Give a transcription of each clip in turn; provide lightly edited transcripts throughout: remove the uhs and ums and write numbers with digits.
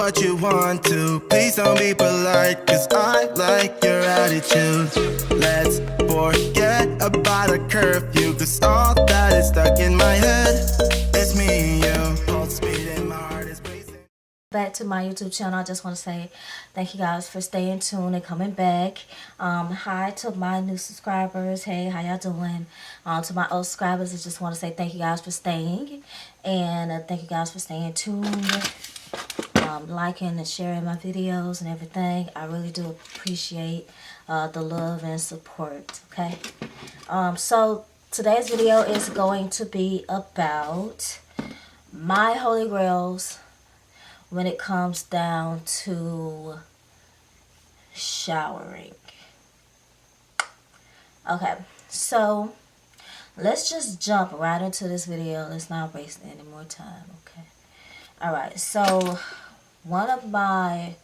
what you want to. Please don't be polite, cause I like your attitude. Let's forget about a curfew, cause all that is stuck in my head. It's me and you, pulse speed and my heart is racing. Back to my YouTube channel. I just want to say thank you guys for staying tuned and coming back. Hi to my new subscribers. Hey, how y'all doing? To my old subscribers, I just want to say thank you guys for staying, and thank you guys for staying tuned, liking and sharing my videos and everything. I really do appreciate the love and support. Okay, so today's video is going to be about my holy grails when it comes down to showering. Okay, so let's just jump right into this video. Let's not waste any more time, okay? Alright, so one of my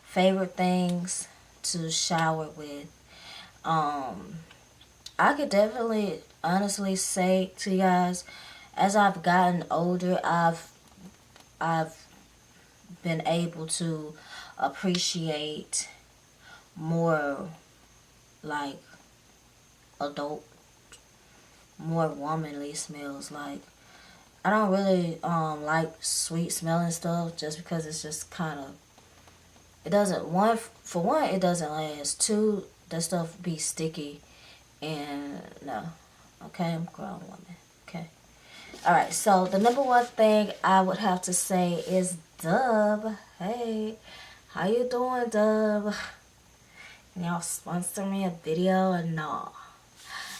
favorite things to shower with, I could definitely honestly say to you guys, as I've gotten older, I've been able to appreciate more like adult, more womanly smells. Like, I don't really like sweet smelling stuff, just because it's just kind of, it doesn't, for one, it doesn't last. Two, that stuff be sticky, and no. Okay, I'm a grown woman. Okay. Alright, so the number one thing I would have to say is Dove. Hey, how you doing, Dove? Can y'all sponsor me a video or no?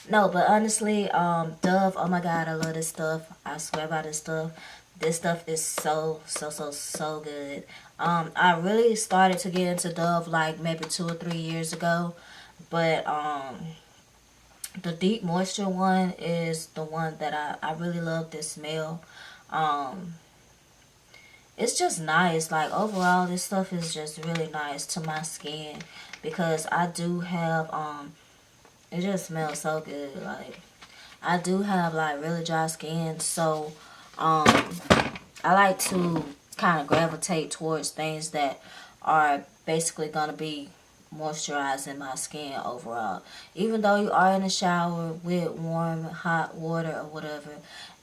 No, but honestly, Dove, oh my god, I love this stuff. I swear by this stuff. This stuff is so good. I really started to get into Dove like maybe 2 or 3 years ago, but the deep moisture one is the one that I really love this smell. It's just nice. Like, overall, this stuff is just really nice to my skin, because I do have, it just smells so good. Like, I do have, like, really dry skin, so, I like to kind of gravitate towards things that are basically going to be moisturizing my skin overall. Even though you are in the shower with warm, hot water or whatever,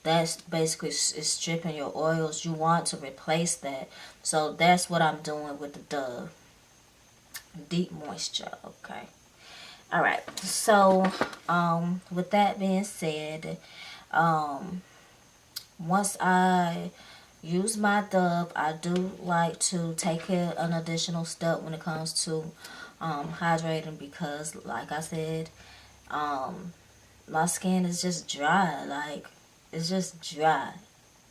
that's basically is stripping your oils. You want to replace that. So that's what I'm doing with the Dove Deep Moisture. Okay. Alright. So, with that being said, once I use my Dove, I do like to take an additional step when it comes to hydrating, because like I said, my skin is just dry. Like, it's just dry.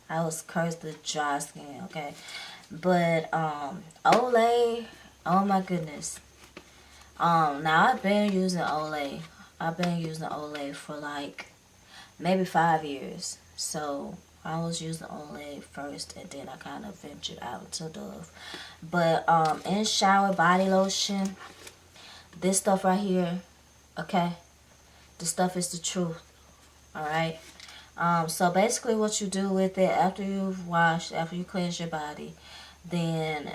I was cursed with dry skin, okay? But Olay, oh my goodness. Now I've been using Olay. I've been using Olay for like maybe 5 years. So I was using Olay first, and then I kind of ventured out to Dove. But in shower body lotion, this stuff right here, okay, this stuff is the truth. Alright, so basically what you do with it after you've washed, after you cleanse your body, then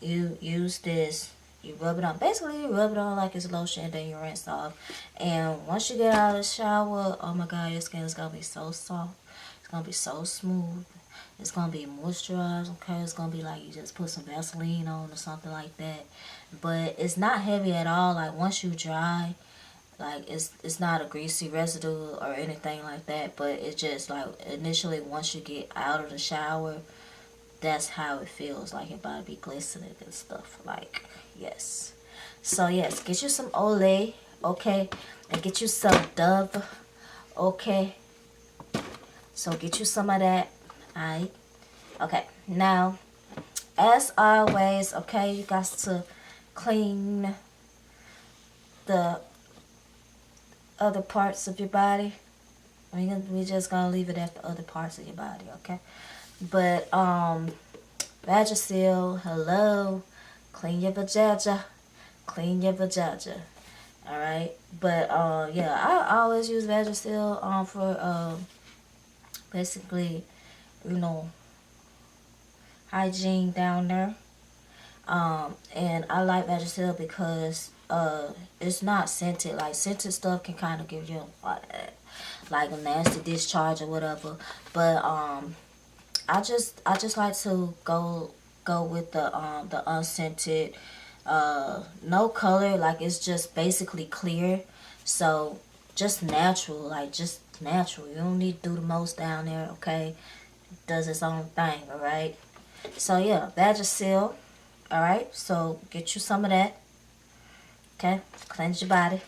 you use this, you rub it on, basically you rub it on like it's lotion, and then you rinse off. And once you get out of the shower, oh my god, your skin is going to be so soft. It's going to be so smooth. It's going to be moisturized, okay? It's going to be like you just put some Vaseline on or something like that. But it's not heavy at all. Like, once you dry, like, it's not a greasy residue or anything like that. But it's just like, initially, once you get out of the shower, that's how it feels. Like, your body be glistening and stuff. Like, yes. So, yes, get you some Olay, okay? And get you some Dove, okay? So, get you some of that. Alright, okay, now, as always, okay, you got to clean the other parts of your body. We're just gonna leave it at the other parts of your body, okay? But, vagisil, hello, clean your vajayjay, clean your vajayjay, alright? But, yeah, I always use vagisil, for, basically, you know, hygiene down there. And I like vagisil because it's not scented. Like scented stuff can kind of give you like a nasty discharge or whatever. But I just like to go with the unscented, no color, like it's just basically clear. So just natural, like just natural. You don't need to do the most down there, okay? It does its own thing, alright? So yeah, vagisil, alright? So get you some of that. Okay? Cleanse your body.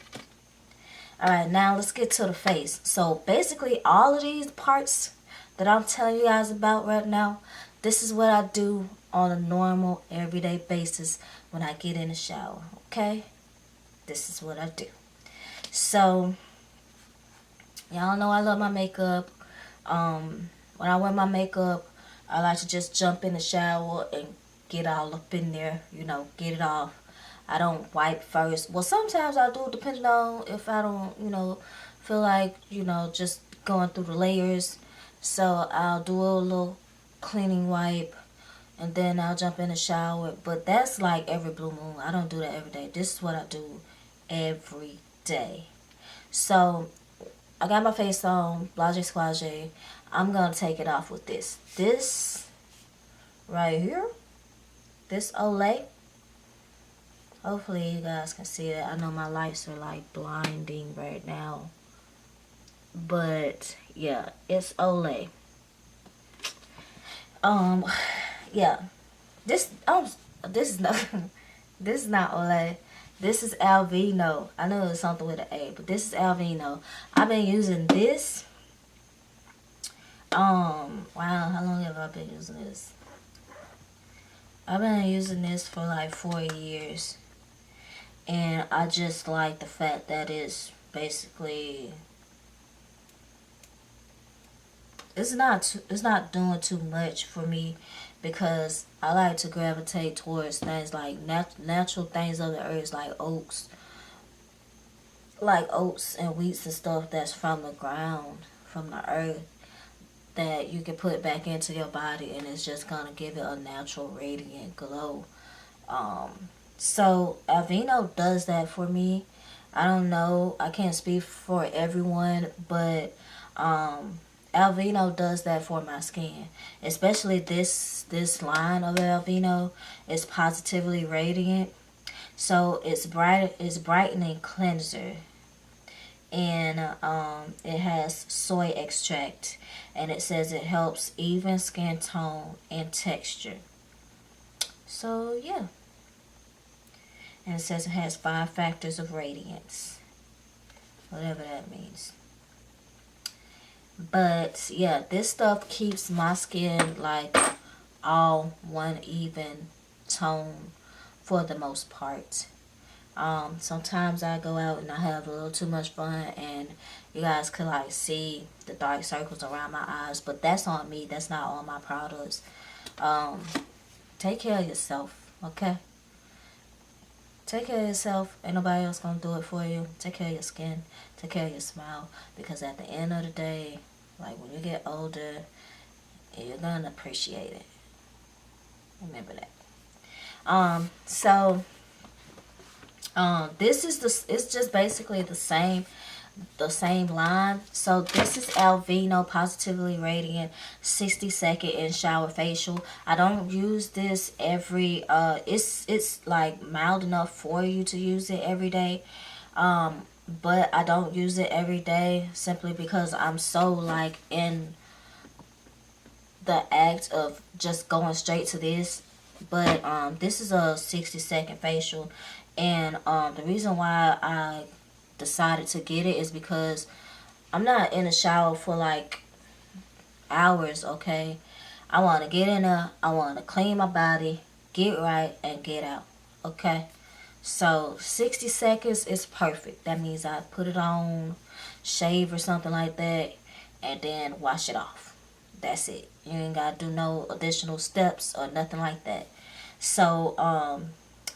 Alright, now let's get to the face. So basically all of these parts that I'm telling you guys about right now, this is what I do on a normal everyday basis when I get in the shower. Okay? This is what I do. So y'all know I love my makeup. When I wear my makeup, I like to just jump in the shower and get all up in there, you know, get it off. I don't wipe first. Well, sometimes I do, depending on if I don't, you know, feel like, you know, just going through the layers. So I'll do a little cleaning wipe and then I'll jump in the shower. But that's like every blue moon. I don't do that every day. This is what I do every day. So I got my face on, blase squage. I'm going to take it off with this. This right here, this Olay. Hopefully you guys can see it. I know my lights are like blinding right now. But yeah, it's Olay. Yeah. This is not this is not Olay. This is alveeno. I know it's something with an A, but this is alveeno. I've been using this. Wow, how long have I been using this? I've been using this for like 4 years. And I just like the fact that it's basically it's not doing too much for me because I like to gravitate towards things like natural things of the earth like oats and wheats and stuff that's from the ground, from the earth, that you can put back into your body and it's just gonna give it a natural radiant glow. So alveeno does that for me. I don't know, I can't speak for everyone, but alveeno does that for my skin, especially this line of alveeno is positively radiant. So it's brightening cleanser, and it has soy extract, and it says it helps even skin tone and texture. So yeah, and it says it has 5 factors of radiance, whatever that means. But yeah, this stuff keeps my skin like all one even tone for the most part. Sometimes I go out and I have a little too much fun and you guys could like see the dark circles around my eyes, but that's on me. That's not on my products. Take care of yourself, okay? Take care of yourself. Ain't nobody else gonna do it for you. Take care of your skin. Take care of your smile. Because at the end of the day, like when you get older, you're gonna appreciate it. Remember that. This is it's just basically the same line. So this is alveeno positively radiant 60-second in shower facial. I don't use this every it's like mild enough for you to use it every day, but I don't use it every day simply because I'm so like in the act of just going straight to this. But this is a 60-second facial, and the reason why I decided to get it is because I'm not in the shower for like hours, okay? I want to get in there, I want to clean my body, get right, and get out, okay? So 60 seconds is perfect. That means I put it on, shave or something like that, and then wash it off. That's it. You ain't got to do no additional steps or nothing like that. So,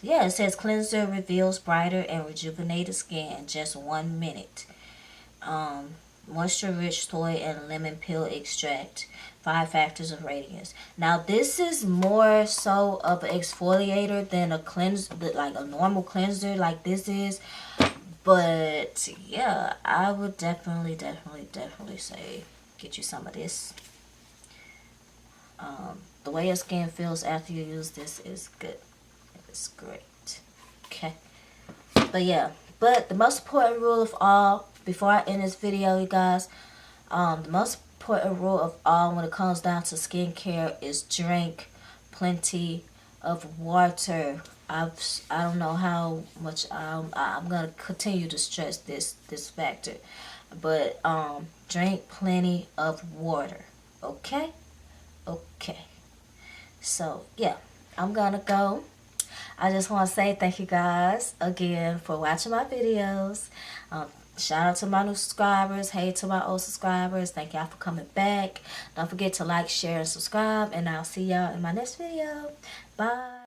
yeah, it says cleanser reveals brighter and rejuvenated skin in just 1 minute. moisture rich soy and lemon peel extract, 5 factors of radiance. Now this is more so of an exfoliator than a cleanser, like a normal cleanser like this is. But yeah, I would definitely say get you some of this. The way your skin feels after you use this is good. It's great. Okay. But yeah, but the most important rule of all, before I end this video, you guys, the most important rule of all when it comes down to skincare is drink plenty of water. I don't know how much I'm gonna continue to stress this factor, but drink plenty of water. Okay. So yeah, I'm gonna go. I just want to say thank you guys again for watching my videos. Shout out to my new subscribers. Hey to my old subscribers. Thank y'all for coming back. Don't forget to like, share, and subscribe. And I'll see y'all in my next video. Bye.